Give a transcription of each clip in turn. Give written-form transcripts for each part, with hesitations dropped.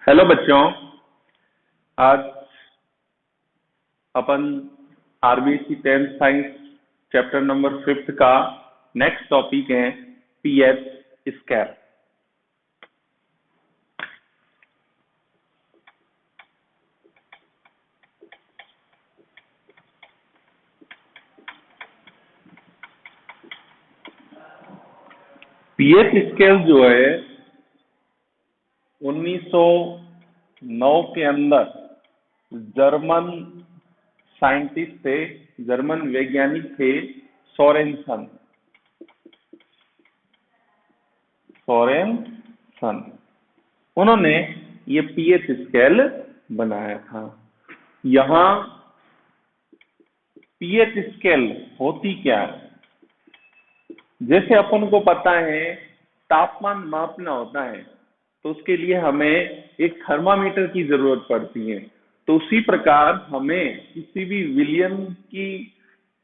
Hello बच्चों। आज अपन RBSC 10th science chapter number 5 का नेक्स्ट टॉपिक है पीएच स्केल। पीएच स्केल जो है 1909 के अंदर जर्मन साइंटिस्ट थे, जर्मन वैज्ञानिक थे सोरेनसन। उन्होंने ये पीएच स्केल बनाया था। यहाँ पीएच स्केल होती क्या है? जैसे अपन को पता है तापमान मापना होता है तो उसके लिए हमें एक थर्मामीटर की जरूरत पड़ती है। तो उसी प्रकार हमें किसी भी विलयन की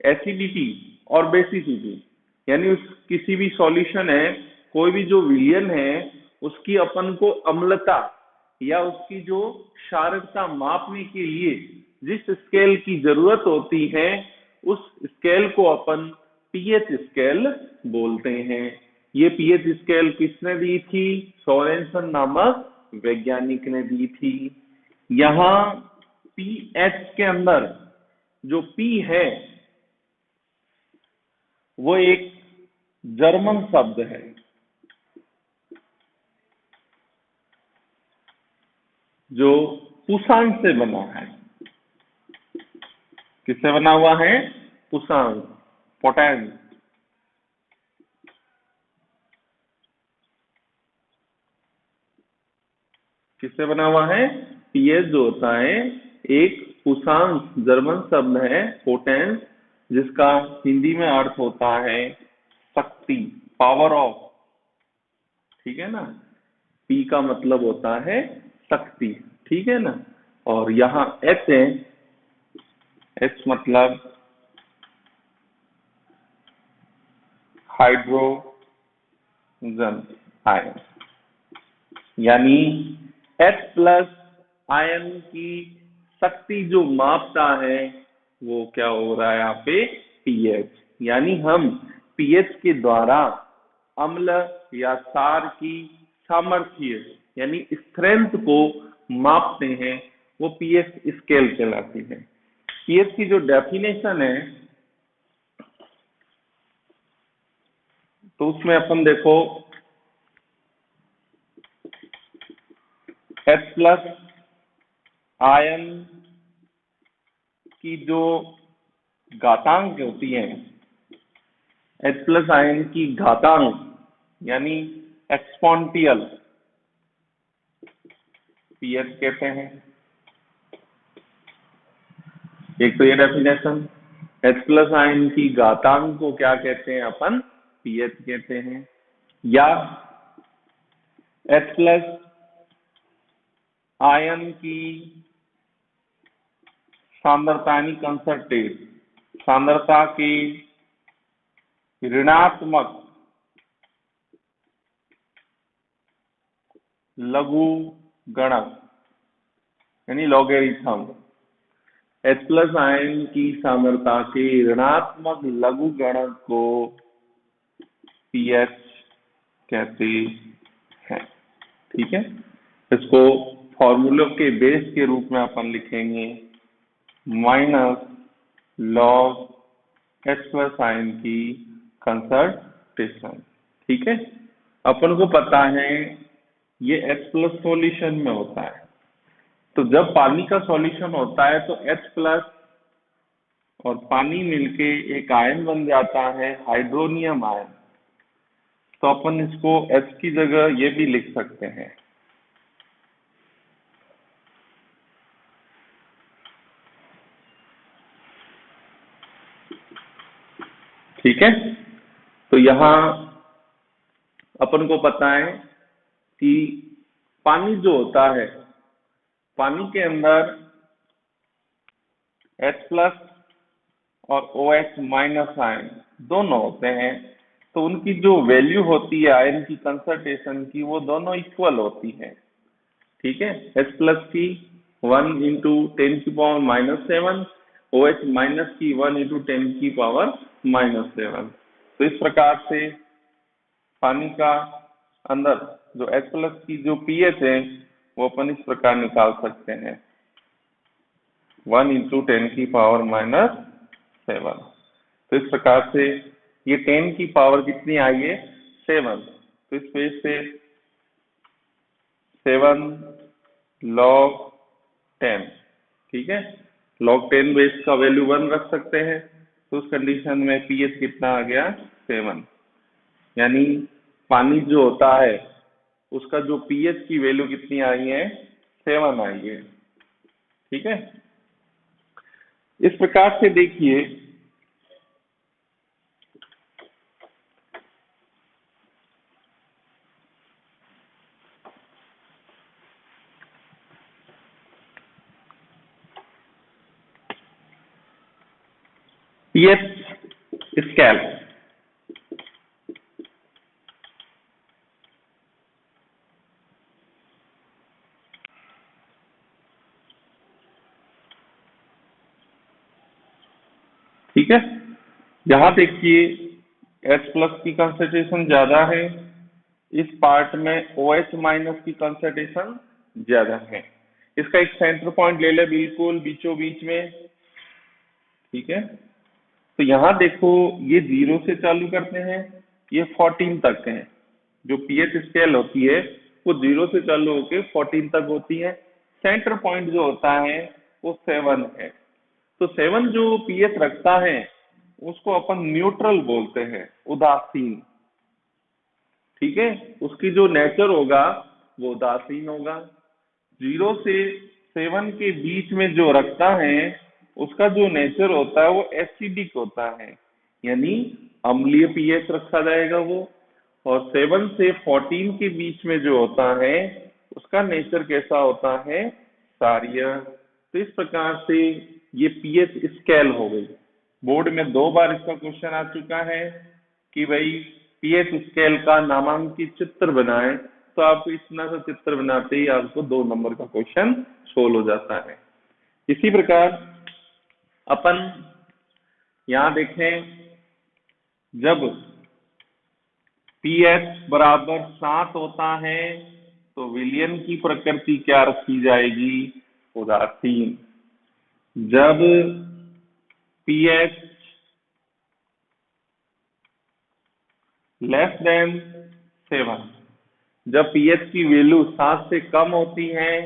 एसिडिटी और बेसिसिटी यानी उस किसी भी सॉल्यूशन है, कोई भी जो विलयन है उसकी अपन को अम्लता या उसकी जो क्षारकता मापने के लिए जिस स्केल की जरूरत होती है उस स्केल को अपन पीएच स्केल बोलते हैं। ये पीएच स्केल किसने दी थी? सोरेनसन नामक वैज्ञानिक ने दी थी। यहाँ पीएच के अंदर जो पी है वो एक जर्मन शब्द है जो पुसान से बना है। किससे बना हुआ है? पुसान, पोटेंस। किससे बना हुआ है? पीएच जो होता है एक पुसान जर्मन शब्द है, पोटेंस, जिसका हिंदी में अर्थ होता है शक्ति, पावर ऑफ। ठीक है ना? पी का मतलब होता है शक्ति, ठीक है ना? और यहाँ एच है, एच मतलब हाइड्रोजन आयन, यानी H प्लस आयन की शक्ति जो मापता है वो क्या हो रहा है यहाँ पे? पीएच। यानी हम पीएच के द्वारा अम्ल या क्षार की सामर्थ्य यानी स्ट्रेंथ को मापते हैं, वो पीएच स्केल कहलाती है। पीएच की जो डेफिनेशन है तो उसमें अपन देखो H प्लस आयन की जो घातांक होती है, H प्लस आयन की घातांक यानी एक्सपोनेंशियल पीएच कहते हैं। एक तो ये डेफिनेशन, H प्लस आयन की घातांक को क्या कहते हैं? अपन पीएच कहते हैं। या H प्लस आयन की सांद्रता यानी कंसंट्रेट, सांद्रता की ऋणात्मक लघु गणक यानी लॉगरिथम। H प्लस आयन की सांद्रता के ऋणात्मक लघु गणक को पीएच कहते हैं। ठीक है? इसको फॉर्मूले के बेस के रूप में अपन लिखेंगे minus log H plus ion की कंसंट्रेशन। ठीक है? अपन को पता है ये H प्लस सॉल्यूशन में होता है, तो जब पानी का सॉल्यूशन होता है तो H प्लस और पानी मिलके एक आयन बन जाता है हाइड्रोनियम आयन। तो अपन इसको H की जगह ये भी लिख सकते हैं, ठीक है? तो यहाँ अपन को पता है कि पानी जो होता है, पानी के अंदर H प्लस और OH माइनस आयन दोनों होते हैं, तो उनकी जो वैल्यू होती है आयन की कंसंट्रेशन की वो दोनों इक्वल होती है। ठीक है, H प्लस की 1 इंटू 10⁻⁻7, OH माइनस की 1 इंटू 10⁻⁻7। तो इस प्रकार से पानी का अंदर जो H प्लस की जो pH है वो अपन इस प्रकार निकाल सकते हैं, 1 इंटू 10⁻⁻7। तो इस प्रकार से ये 10 की पावर कितनी आई है, 7। तो इस वजह से 7 log 10, ठीक है, log 10 बेस का वैल्यू 1 रख सकते हैं। तो उस कंडीशन में pH कितना आ गया, 7। यानी पानी जो होता है उसका जो pH की वैल्यू कितनी आई है, 7 आई है। ठीक है, इस प्रकार से देखिए pH स्केल, ठीक है, यहाँ देखिए H प्लस की कंसंट्रेशन ज्यादा है, इस पार्ट में OH माइनस की कंसंट्रेशन ज्यादा है। इसका एक सेंटर पॉइंट ले ले बिल्कुल बीचों बीच में, ठीक है। तो यहाँ देखो ये 0 से चालू करते हैं, ये 14 तक है। जो pH स्केल होती है वो 0 से चालू होके 14 तक होती है। सेंटर पॉइंट जो होता है वो 7 है। तो 7 जो pH रखता है उसको अपन न्यूट्रल बोलते हैं, उदासीन, ठीक है। उसकी जो नेचर होगा वो उदासीन होगा। 0 से 7 के बीच में जो रखता है उसका जो नेचर होता है वो एसिडिक होता है, यानी अम्लीय पीएच रखा जाएगा वो। और 7 से 14 के बीच में जो होता है उसका नेचर कैसा होता है, क्षारीय। तो इस प्रकार से ये पीएच स्केल हो गई। बोर्ड में 2 बार इसका क्वेश्चन आ चुका है कि भाई पीएच स्केल का नामांकित चित्र बनाएं। तो आपको इतना सा चित्र बनाते ही आपको 2 नंबर का क्वेश्चन सोल्व हो जाता है। इसी प्रकार अपन यहाँ देखें, जब pH बराबर 7 होता है तो विलयन की प्रकृति क्या रखी जाएगी, उदासीन। जब pH लेस देन 7, जब pH की वैल्यू 7 से कम होती है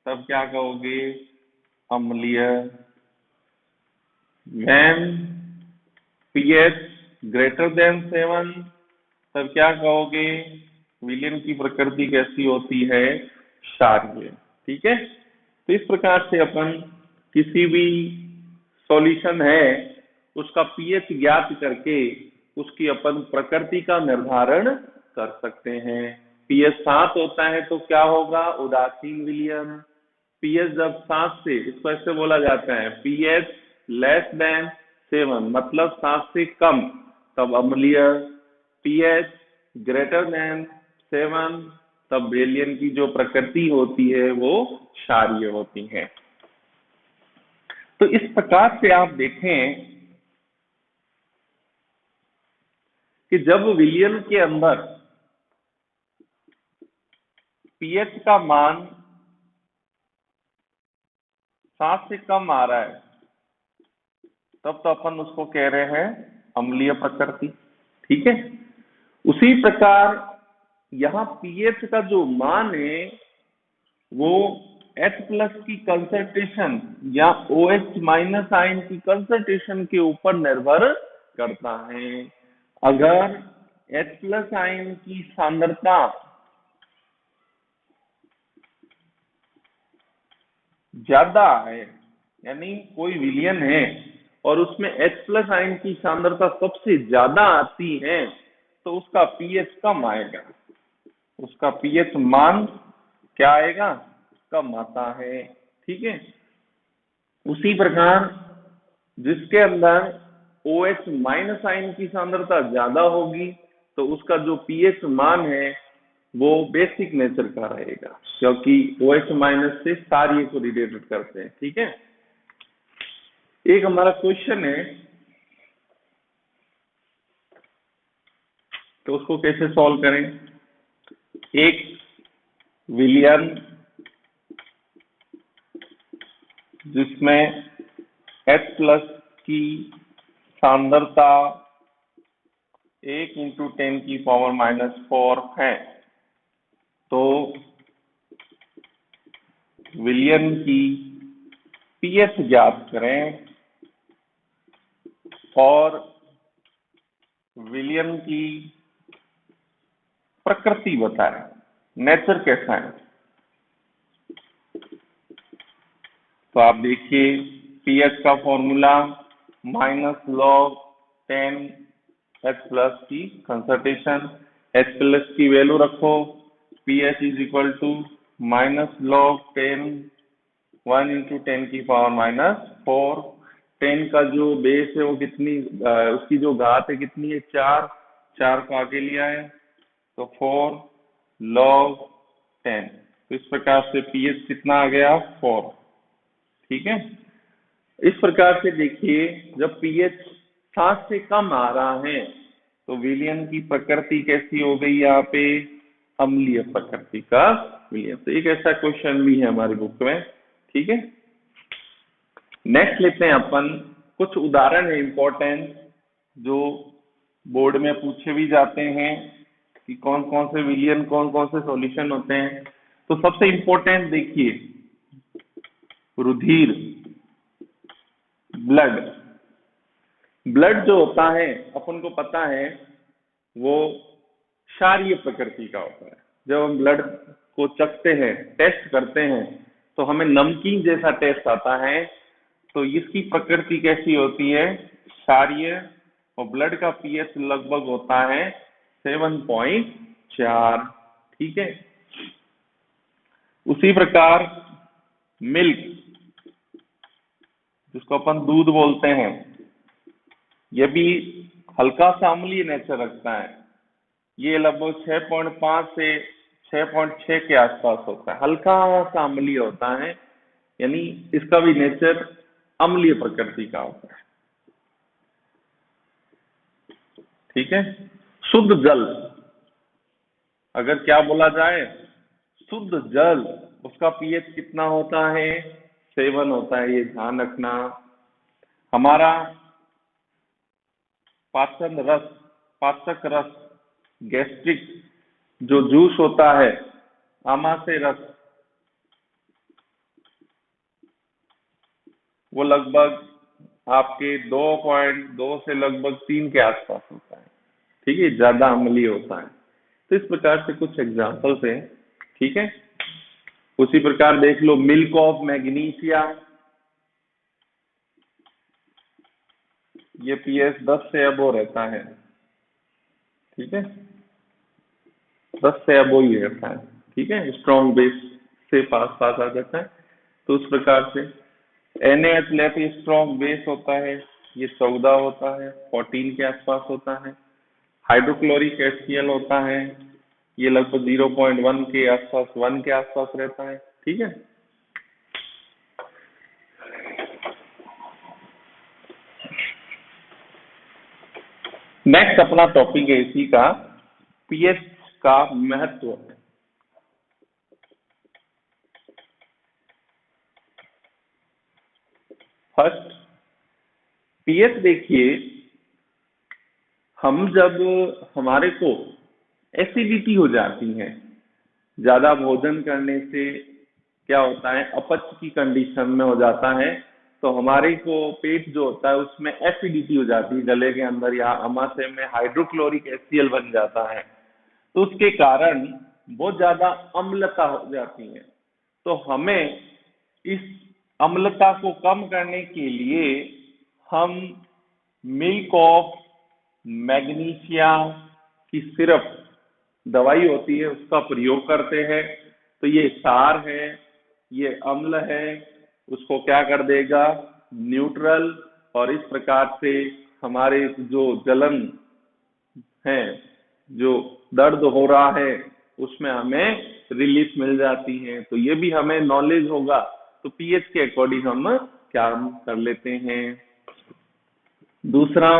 तब क्या कहोगे, अम्लीय। When pH ग्रेटर देन 7 तब क्या कहोगे, विलयन की प्रकृति कैसी होती है, क्षारीय। ठीक है, तो इस प्रकार से अपन किसी भी सॉल्यूशन है उसका पीएच ज्ञात करके उसकी अपन प्रकृति का निर्धारण कर सकते हैं। पीएच 7 होता है तो क्या होगा, उदासीन विलयन। पीएच जब 7 से, इसको ऐसे बोला जाता है पीएच लेस देन 7 मतलब 7 से कम, तब अम्लीय। पीएच ग्रेटर देन 7 तब विलयन की जो प्रकृति होती है वो क्षारीय होती है। तो इस प्रकार से आप देखें कि जब विलयन के अंदर पीएच का मान 7 से कम आ रहा है तब तो अपन उसको कह रहे हैं अम्लीय प्रकृति। ठीक है, उसी प्रकार यहाँ पीएच का जो मान है वो H प्लस की कंसंट्रेशन या OH माइनस आयन की कंसंट्रेशन के ऊपर निर्भर करता है। अगर H प्लस आयन की सांद्रता ज्यादा है, यानी कोई विलयन है और उसमें H प्लस आयन की सांद्रता सबसे ज्यादा आती है तो उसका पीएच कम आएगा, उसका पीएच मान क्या आएगा, कम आता है। ठीक है, उसी प्रकार जिसके अंदर OH माइनस आयन की सांद्रता ज्यादा होगी तो उसका जो पीएच मान है वो बेसिक नेचर का रहेगा, क्योंकि OH माइनस से सारे को रिलेटेड करते हैं। ठीक है, एक हमारा क्वेश्चन है, तो उसको कैसे सॉल्व करें। एक विलयन जिसमें H प्लस की सांद्रता 1 × 10⁻⁴ है, तो विलयन की पीएच ज्ञात करें और विलयन की प्रकृति बताएं, नेचर कैसा है। तो आप देखिए पीएच का फॉर्मूला -log10 H प्लस की कंसंट्रेशन, H प्लस की वैल्यू रखो, pH is equal to -log10 1 × 10⁻⁴। 10 का जो बेस है वो कितनी, उसकी जो घात है कितनी है, 4, 4 को आगे लिया है, तो 4 log 10। तो इस प्रकार से pH कितना आ गया, 4। ठीक है, इस प्रकार से देखिए जब pH 7 से कम आ रहा है तो विलयन की प्रकृति कैसी हो गई, यहाँ पे अम्लीय प्रकृति का विलयन। तो एक ऐसा क्वेश्चन भी है हमारी बुक में। ठीक है, नेक्स्ट लेते हैं अपन कुछ उदाहरण है इंपॉर्टेंट जो बोर्ड में पूछे भी जाते हैं कि कौन कौन से विलयन, कौन कौन से सॉल्यूशन होते हैं। तो सबसे इंपॉर्टेंट देखिए, रुधिर, ब्लड। ब्लड जो होता है अपन को पता है वो क्षारीय प्रकृति का होता है। जब हम ब्लड को चखते हैं, टेस्ट करते हैं, तो हमें नमकीन जैसा टेस्ट आता है। तो इसकी प्रकृति कैसी होती है, क्षारीय, और ब्लड का पीएच लगभग होता है 7.4। ठीक है, उसी प्रकार मिल्क, जिसको अपन दूध बोलते हैं, यह भी हल्का सा अम्लीय नेचर रखता है। ये लगभग 6.5 से 6.6 के आसपास होता है, हल्का सा अम्लीय होता है, यानी इसका भी नेचर अम्लीय प्रकृति का होता है। ठीक है, शुद्ध जल, अगर क्या बोला जाए, शुद्ध जल, उसका पीएच कितना होता है, 7 होता है, ये ध्यान रखना। हमारा पाचक रस, गैस्ट्रिक जो जूस होता है, आमाशय रस, वो लगभग आपके 2.2 से लगभग 3 के आसपास होता है। ठीक है, ज्यादा अम्लीय होता है। तो इस प्रकार से कुछ एग्जाम्पल्स हैं। ठीक है, उसी प्रकार देख लो मिल्क ऑफ मैग्नीशिया, ये पीएच 10 से अबो रहता है। ठीक है, 10 से अबो ही रहता है। ठीक है, स्ट्रॉन्ग बेस से पास आ जाता है। तो उस प्रकार से NaHlF स्ट्रॉन्ग बेस होता है, ये 14 होता है, 14 के आसपास होता है। हाइड्रोक्लोरिक HCl होता है, ये लगभग 0.1 के आसपास, 1 के आसपास रहता है। ठीक है, नेक्स्ट अपना टॉपिक है इसी का, पीएच का महत्व। फर्स्ट, पीएच देखिए, हम जब हमारे को एसिडिटी हो जाती है, ज्यादा भोजन करने से क्या होता है, अपच की कंडीशन में हो जाता है, तो हमारे को पेट जो होता है उसमें एसिडिटी हो जाती है, गले के अंदर या आमाशय में हाइड्रोक्लोरिक HCl बन जाता है। तो उसके कारण बहुत ज्यादा अम्लता हो जाती है। तो हमें इस अम्लता को कम करने के लिए हम मिल्क ऑफ मैग्नीशिया की सिरप, दवाई होती है, उसका प्रयोग करते हैं। तो ये सार है, ये अम्ल है, उसको क्या कर देगा, न्यूट्रल, और इस प्रकार से हमारे जो जलन है, जो दर्द हो रहा है, उसमें हमें रिलीफ मिल जाती है। तो ये भी हमें नॉलेज होगा, तो पीएच के अकॉर्डिंग हम काम कर लेते हैं। दूसरा,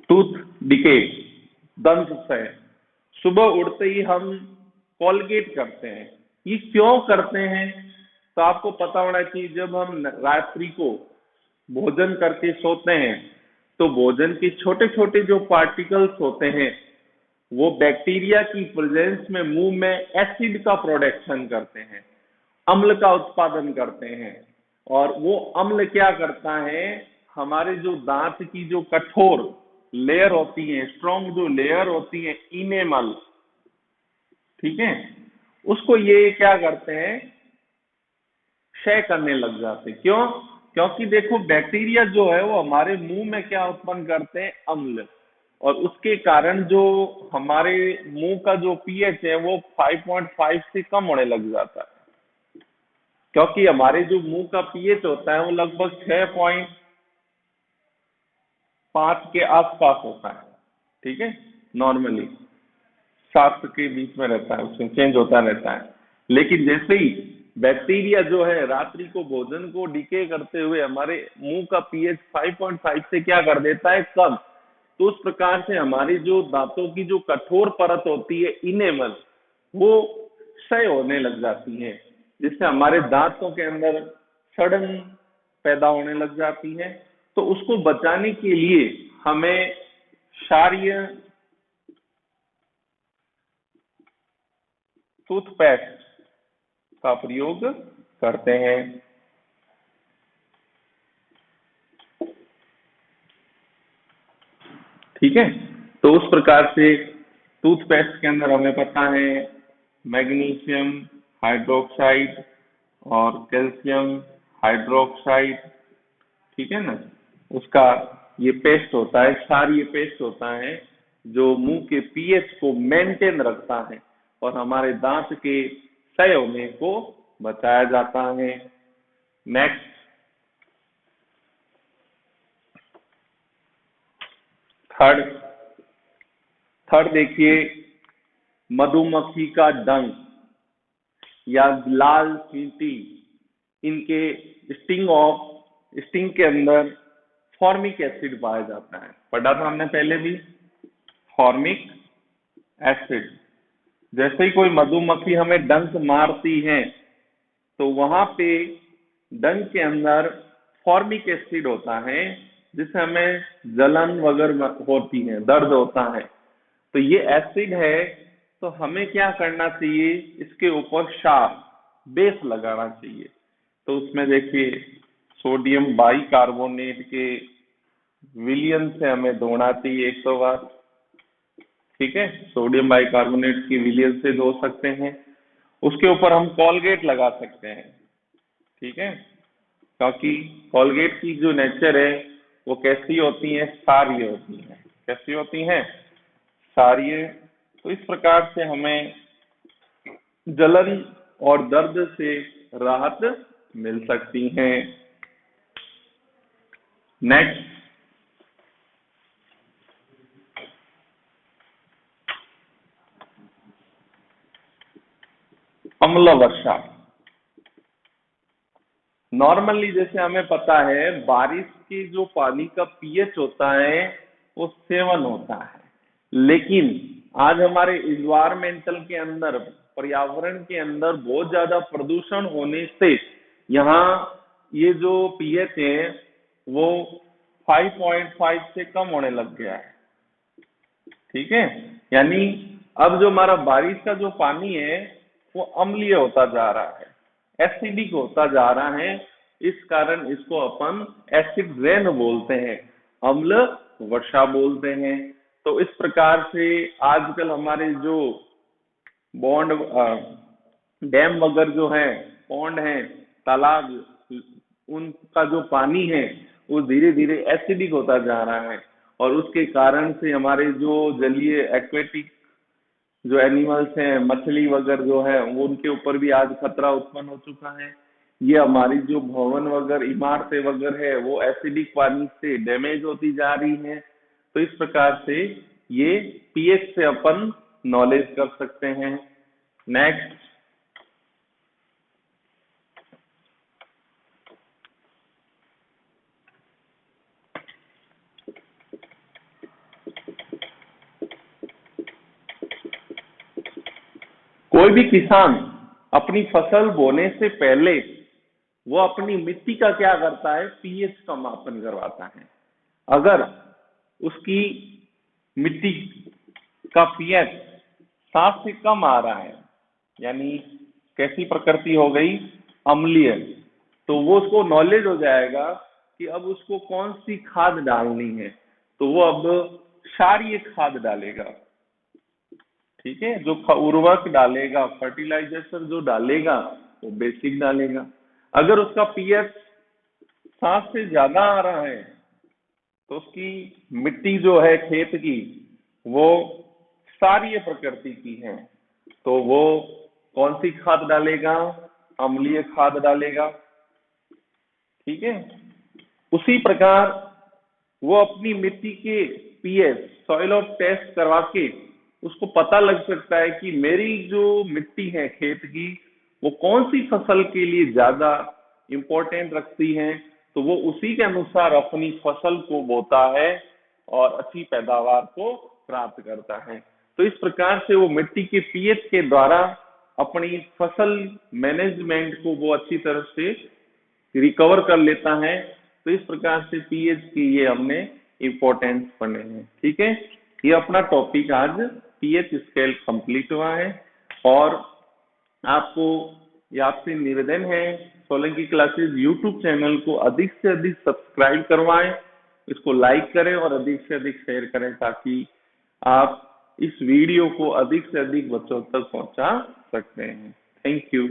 टूथ डिके, दंत क्षय। सुबह उठते ही हम कॉलगेट करते हैं, ये क्यों करते हैं? तो आपको पता होना चाहिए, जब हम रात्रि को भोजन करके सोते हैं तो भोजन के छोटे छोटे जो पार्टिकल्स होते हैं वो बैक्टीरिया की प्रेजेंस में मुंह में एसिड का प्रोडक्शन करते हैं, अम्ल का उत्पादन करते हैं। और वो अम्ल क्या करता है, हमारे जो दांत की जो कठोर लेयर होती है, स्ट्रॉन्ग जो लेयर होती है इनेमल, ठीक है, उसको ये क्या करते हैं, क्षय करने लग जाते हैं। क्यों? क्योंकि देखो बैक्टीरिया जो है वो हमारे मुंह में क्या उत्पन्न करते हैं, अम्ल, और उसके कारण जो हमारे मुंह का जो पीएच है वो 5.5 से कम होने लग जाता है। क्योंकि हमारे जो मुंह का पीएच होता है वो लगभग 6.5 के आसपास होता है, ठीक है, नॉर्मली 7 के बीच में रहता है, उसमें चेंज होता रहता है। लेकिन जैसे ही बैक्टीरिया जो है रात्रि को भोजन को डिके करते हुए हमारे मुंह का पीएच 5.5 से क्या कर देता है, कम, तो उस प्रकार से हमारी जो दांतों की जो कठोर परत होती है इनेमल, वो क्षय होने लग जाती है, जिससे हमारे दांतों के अंदर सड़न पैदा होने लग जाती है। तो उसको बचाने के लिए हमें क्षारीय टूथपेस्ट का प्रयोग करते हैं। ठीक है, तो उस प्रकार से टूथपेस्ट के अंदर हमें पता है मैग्नीशियम हाइड्रोक्साइड और कैल्शियम हाइड्रोक्साइड, ठीक है ना, उसका ये पेस्ट होता है, क्षारीय पेस्ट होता है, जो मुंह के पीएच को मेंटेन रखता है और हमारे दांत के क्षय होने को बचाया जाता है। नेक्स्ट, थर्ड थर्ड देखिए, मधुमक्खी का डंक या लाल चींटी, इनके स्टिंग के अंदर फॉर्मिक एसिड पाया जाता है। पढ़ा था हमने पहले भी, फॉर्मिक एसिड। जैसे ही कोई मधुमक्खी हमें डंक मारती है तो वहां पे डंक के अंदर फॉर्मिक एसिड होता है, जिससे हमें जलन वगैरह होती है, दर्द होता है। तो ये एसिड है, तो हमें क्या करना चाहिए, इसके ऊपर शार्प बेस लगाना चाहिए। तो उसमें देखिए सोडियम बाइकार्बोनेट के विलियन से हमें धोना चाहिए 100 बार, ठीक है, सोडियम बाइकार्बोनेट की विलियन से धो सकते हैं। उसके ऊपर हम कॉलगेट लगा सकते हैं, ठीक है, क्योंकि कॉलगेट की जो नेचर है वो कैसी होती है, क्षारीय होती है। कैसी होती है, क्षारीय। तो इस प्रकार से हमें जलन और दर्द से राहत मिल सकती है। नेक्स्ट, अम्ल वर्षा। नॉर्मली जैसे हमें पता है बारिश के जो पानी का पीएच होता है वो 7 होता है, लेकिन आज हमारे इन्वायरमेंटल के अंदर, पर्यावरण के अंदर बहुत ज्यादा प्रदूषण होने से यहाँ ये जो पीएच है वो 5.5 से कम होने लग गया है, ठीक है। यानी अब जो हमारा बारिश का जो पानी है वो अम्लीय होता जा रहा है, एसिडिक होता जा रहा है। इस कारण इसको अपन एसिड रेन बोलते हैं, अम्ल वर्षा बोलते हैं। तो इस प्रकार से आजकल हमारे जो बॉन्ड डैम वगैरह जो है, पौंड है, तालाब, उनका जो पानी है वो धीरे धीरे एसिडिक होता जा रहा है, और उसके कारण से हमारे जो जलीय एक्वेटिक जो एनिमल्स हैं, मछली वगैरह जो है, वो उनके ऊपर भी आज खतरा उत्पन्न हो चुका है। ये हमारी जो भवन वगैरह, इमारतें वगैरह है, वो एसिडिक पानी से डैमेज होती जा रही है। तो इस प्रकार से ये पीएच से अपन नॉलेज कर सकते हैं। नेक्स्ट, कोई भी किसान अपनी फसल बोने से पहले वो अपनी मिट्टी का क्या करता है, पीएच का मापन करवाता है। अगर उसकी मिट्टी का पीएच 7 से कम आ रहा है, यानी कैसी प्रकृति हो गई, अम्लीय, तो वो उसको नॉलेज हो जाएगा कि अब उसको कौन सी खाद डालनी है, तो वो अब क्षारीय खाद डालेगा। ठीक है, जो उर्वरक डालेगा, फर्टिलाइजर जो डालेगा वो बेसिक डालेगा। अगर उसका पीएच 7 से ज्यादा आ रहा है तो उसकी मिट्टी जो है खेत की वो क्षारीय प्रकृति की है, तो वो कौन सी खाद डालेगा, अम्लीय खाद डालेगा। ठीक है, उसी प्रकार वो अपनी मिट्टी के पीएच सॉइल ऑफ टेस्ट करवा के उसको पता लग सकता है कि मेरी जो मिट्टी है खेत की वो कौन सी फसल के लिए ज्यादा इंपॉर्टेंट रखती है, तो वो उसी के अनुसार अपनी फसल को बोता है और अच्छी पैदावार को प्राप्त करता है। तो इस प्रकार से वो मिट्टी के पीएच के द्वारा अपनी फसल मैनेजमेंट को वो अच्छी तरह से रिकवर कर लेता है। तो इस प्रकार से पीएच की ये हमने इंपॉर्टेंस पढ़े हैं। ठीक है, ये अपना टॉपिक आज पीएच स्केल कंप्लीट हुआ है। और आपको ये आपसे निवेदन है, सोलंकी क्लासेस यूट्यूब चैनल को अधिक से अधिक सब्सक्राइब करवाएं, इसको लाइक करें और अधिक से अधिक शेयर करें, ताकि आप इस वीडियो को अधिक से अधिक बच्चों तक पहुंचा सकते हैं। Thank you.